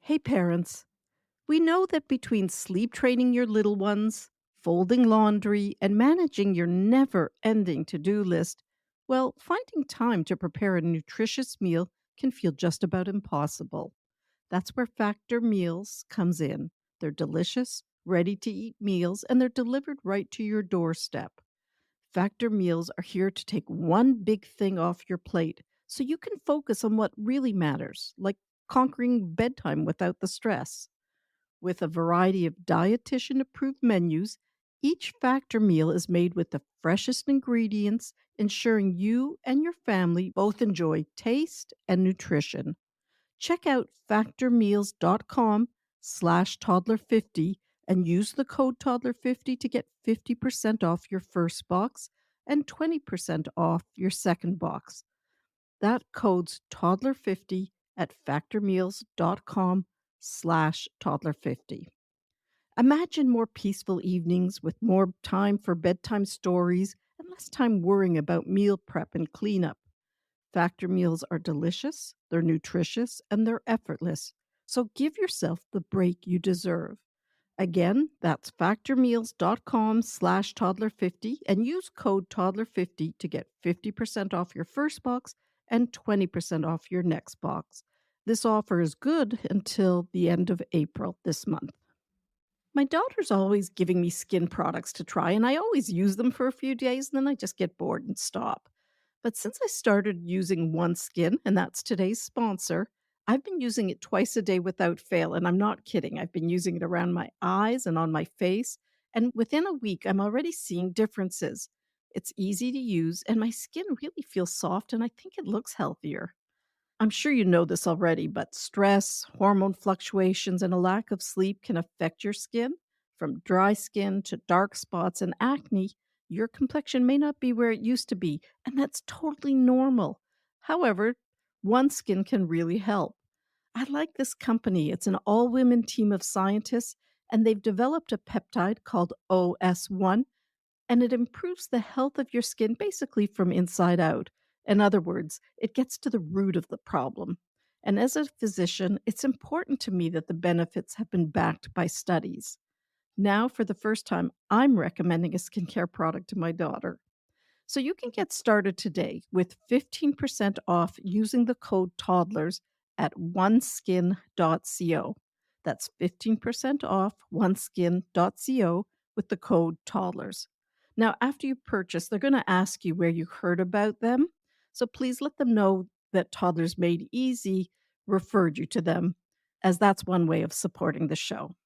Hey, parents. We know that between sleep training your little ones, folding laundry, and managing your never ending to do list, well, finding time to prepare a nutritious meal can feel just about impossible. That's where Factor Meals comes in. They're delicious, ready to eat meals, and they're delivered right to your doorstep. Factor Meals are here to take one big thing off your plate so you can focus on what really matters, like conquering bedtime without the stress. With a variety of dietitian approved menus, each Factor meal is made with the freshest ingredients, ensuring you and your family both enjoy taste and nutrition. Check out factormeals.com/toddler50 and use the code toddler50 to get 50% off your first box and 20% off your second box. That code's toddler50 at factormeals.com/toddler50. Imagine more peaceful evenings with more time for bedtime stories and less time worrying about meal prep and cleanup. Factor meals are delicious, they're nutritious, and they're effortless. So give yourself the break you deserve. Again, that's factormeals.com/toddler50 and use code toddler50 to get 50% off your first box and 20% off your next box. This offer is good until the end of April this month. My daughter's always giving me skin products to try, and I always use them for a few days, and then I just get bored and stop. But since I started using OneSkin, and that's today's sponsor, I've been using it twice a day without fail, and I'm not kidding. I've been using it around my eyes and on my face, and within a week, I'm already seeing differences. It's easy to use, and my skin really feels soft, and I think it looks healthier. I'm sure you know this already, but stress, hormone fluctuations, and a lack of sleep can affect your skin. From dry skin to dark spots and acne, your complexion may not be where it used to be, and that's totally normal. However, one skin can really help. I like this company. It's an all women team of scientists, and they've developed a peptide called OS1 and it improves the health of your skin basically from inside out. In other words, it gets to the root of the problem. And as a physician, it's important to me that the benefits have been backed by studies. Now, for the first time, I'm recommending a skincare product to my daughter. So you can get started today with 15% off using the code TODDLERS at oneskin.co. That's 15% off oneskin.co with the code TODDLERS. Now, after you purchase, they're going to ask you where you heard about them. So please let them know that Toddlers Made Easy referred you to them, as that's one way of supporting the show.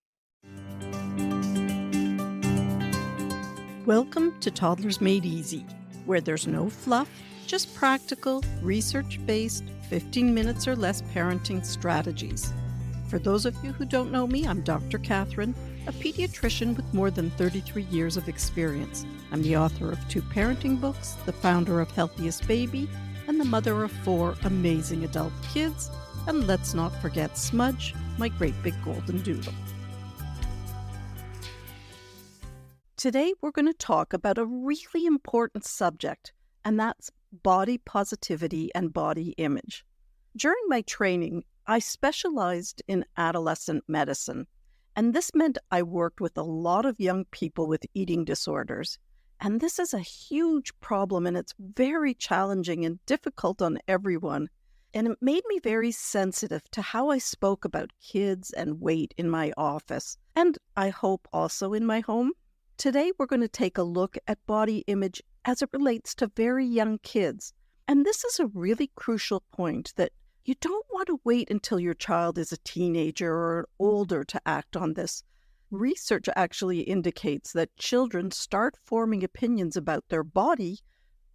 Welcome to Toddlers Made Easy, where there's no fluff, just practical, research based, 15 minutes or less parenting strategies. For those of you who don't know me, I'm Dr. Catherine, a pediatrician with more than 33 years of experience. I'm the author of 2 parenting books, the founder of Healthiest Baby, and the mother of 4 amazing adult kids. And let's not forget Smudge, my great big golden doodle. Today, we're going to talk about a really important subject, and that's body positivity and body image. During my training, I specialized in adolescent medicine, and this meant I worked with a lot of young people with eating disorders. And this is a huge problem, and it's very challenging and difficult on everyone. And it made me very sensitive to how I spoke about kids and weight in my office, and I hope also in my home. Today, we're going to take a look at body image as it relates to very young kids. And this is a really crucial point that you don't want to wait until your child is a teenager or older to act on this. Research actually indicates that children start forming opinions about their body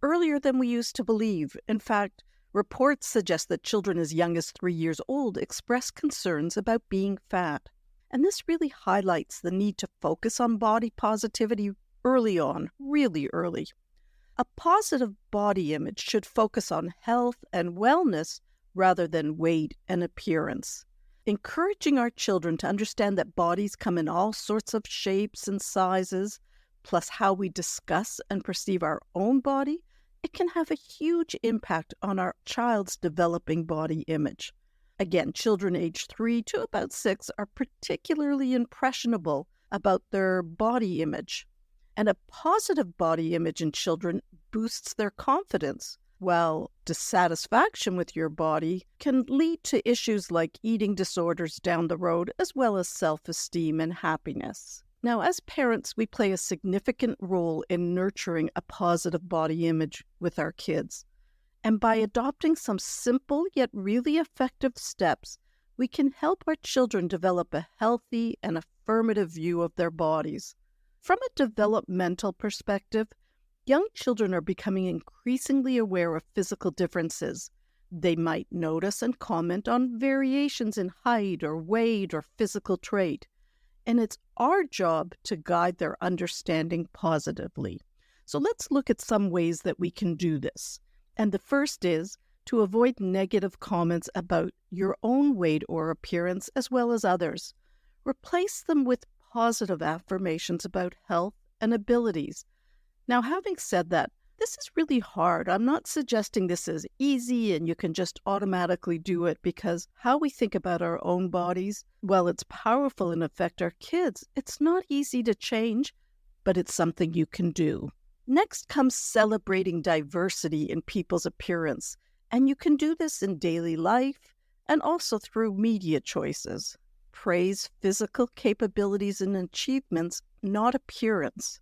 earlier than we used to believe. In fact, reports suggest that children as young as 3 years old express concerns about being fat. And this really highlights the need to focus on body positivity early on, really early. A positive body image should focus on health and wellness rather than weight and appearance. Encouraging our children to understand that bodies come in all sorts of shapes and sizes, plus how we discuss and perceive our own body, it can have a huge impact on our child's developing body image. Again, children aged 3 to about 6 are particularly impressionable about their body image. And a positive body image in children boosts their confidence, while dissatisfaction with your body can lead to issues like eating disorders down the road, as well as self-esteem and happiness. Now, as parents, we play a significant role in nurturing a positive body image with our kids. And by adopting some simple yet really effective steps, we can help our children develop a healthy and affirmative view of their bodies. From a developmental perspective, young children are becoming increasingly aware of physical differences. They might notice and comment on variations in height or weight or physical trait. And it's our job to guide their understanding positively. So let's look at some ways that we can do this. And the first is to avoid negative comments about your own weight or appearance as well as others. Replace them with positive affirmations about health and abilities. Now, having said that, this is really hard. I'm not suggesting this is easy and you can just automatically do it, because how we think about our own bodies, while it's powerful and affect our kids, it's not easy to change, but it's something you can do. Next comes celebrating diversity in people's appearance, and you can do this in daily life and also through media choices. Praise physical capabilities and achievements, not appearance.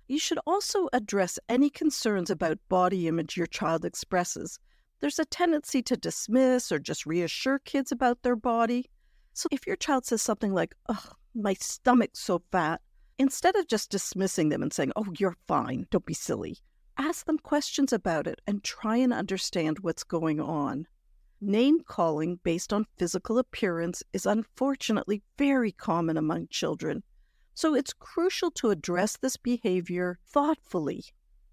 You should also address any concerns about body image your child expresses. There's a tendency to dismiss or just reassure kids about their body. So if your child says something like, "Oh, my stomach's so fat," instead of just dismissing them and saying, "Oh, you're fine, don't be silly," ask them questions about it and try and understand what's going on. Name-calling based on physical appearance is unfortunately very common among children. So it's crucial to address this behavior thoughtfully.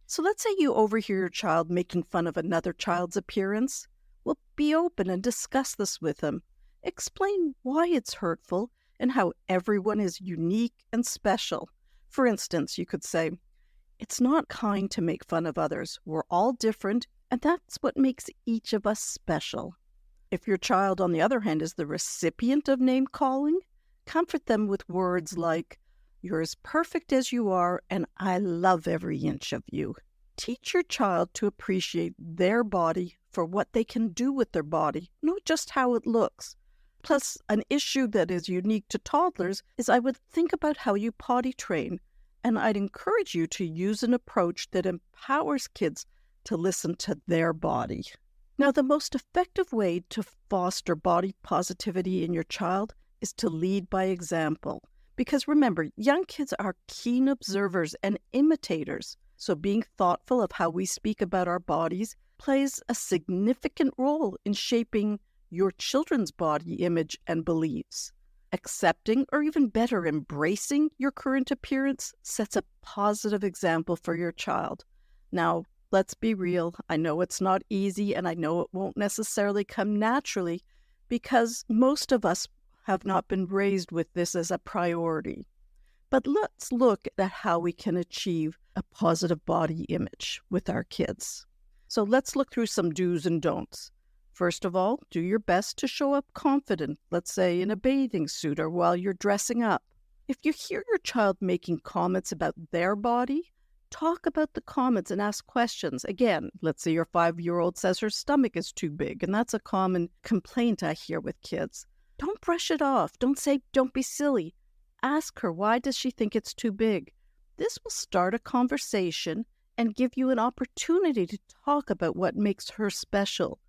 So let's say you overhear your child making fun of another child's appearance. Well, be open and discuss this with them. Explain why it's hurtful and how everyone is unique and special. For instance, you could say, "It's not kind to make fun of others. We're all different, and that's what makes each of us special." If your child, on the other hand, is the recipient of name-calling, comfort them with words like, "You're as perfect as you are, and I love every inch of you." Teach your child to appreciate their body for what they can do with their body, not just how it looks. Plus, an issue that is unique to toddlers is I would think about how you potty train, and I'd encourage you to use an approach that empowers kids to listen to their body. Now, the most effective way to foster body positivity in your child is to lead by example. Because remember, young kids are keen observers and imitators, so being thoughtful of how we speak about our bodies plays a significant role in shaping your children's body image and beliefs. Accepting, or even better, embracing your current appearance sets a positive example for your child. Now, let's be real. I know it's not easy, and I know it won't necessarily come naturally, because most of us have not been raised with this as a priority. But let's look at how we can achieve a positive body image with our kids. So let's look through some do's and don'ts. First of all, do your best to show up confident, let's say in a bathing suit or while you're dressing up. If you hear your child making comments about their body, talk about the comments and ask questions. Again, let's say your 5-year-old says her stomach is too big, and that's a common complaint I hear with kids. Don't brush it off. Don't say, "Don't be silly." Ask her, why does she think it's too big? This will start a conversation and give you an opportunity to talk about what makes her special.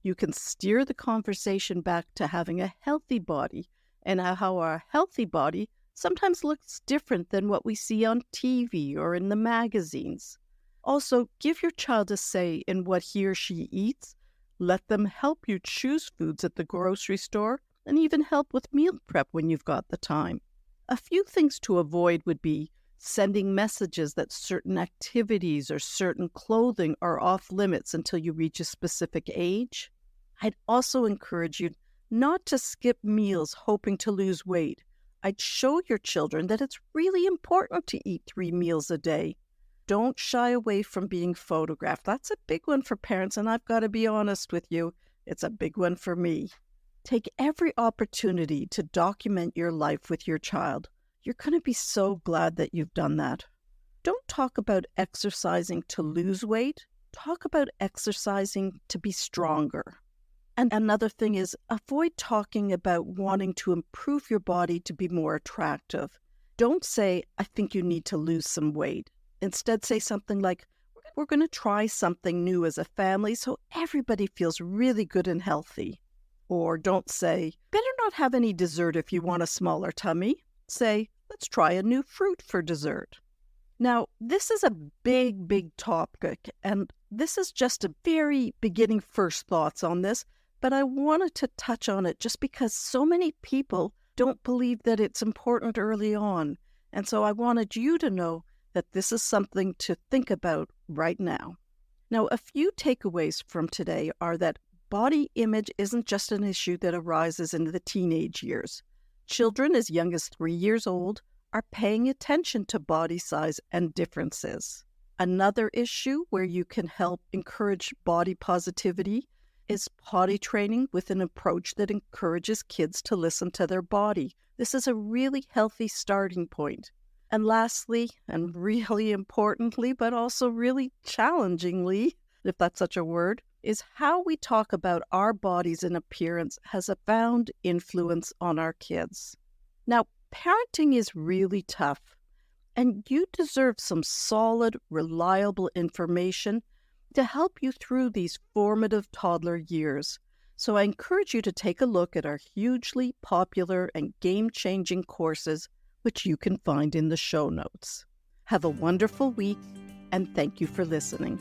You can steer the conversation back to having a healthy body and how our healthy body sometimes looks different than what we see on TV or in the magazines. Also, give your child a say in what he or she eats. Let them help you choose foods at the grocery store, and even help with meal prep when you've got the time. A few things to avoid would be sending messages that certain activities or certain clothing are off limits until you reach a specific age. I'd also encourage you not to skip meals hoping to lose weight. I'd show your children that it's really important to eat 3 meals a day. Don't shy away from being photographed. That's a big one for parents, and I've got to be honest with you, it's a big one for me. Take every opportunity to document your life with your child. You're going to be so glad that you've done that. Don't talk about exercising to lose weight. Talk about exercising to be stronger. And another thing is avoid talking about wanting to improve your body to be more attractive. Don't say, I think you need to lose some weight. Instead, say something like, we're going to try something new as a family so everybody feels really good and healthy. Or don't say, better not have any dessert if you want a smaller tummy. Say, let's try a new fruit for dessert. Now, this is a big topic, and this is just a very beginning first thoughts on this, but I wanted to touch on it just because so many people don't believe that it's important early on. And so I wanted you to know that this is something to think about right now. Now, a few takeaways from today are that body image isn't just an issue that arises in the teenage years. Children as young as 3 years old are paying attention to body size and differences. Another issue where you can help encourage body positivity is potty training with an approach that encourages kids to listen to their body. This is a really healthy starting point. And lastly, and really importantly, but also really challengingly, if that's such a word, is how we talk about our bodies and appearance has a profound influence on our kids. Now, parenting is really tough, and you deserve some solid, reliable information to help you through these formative toddler years. So I encourage you to take a look at our hugely popular and game-changing courses, which you can find in the show notes. Have a wonderful week, and thank you for listening.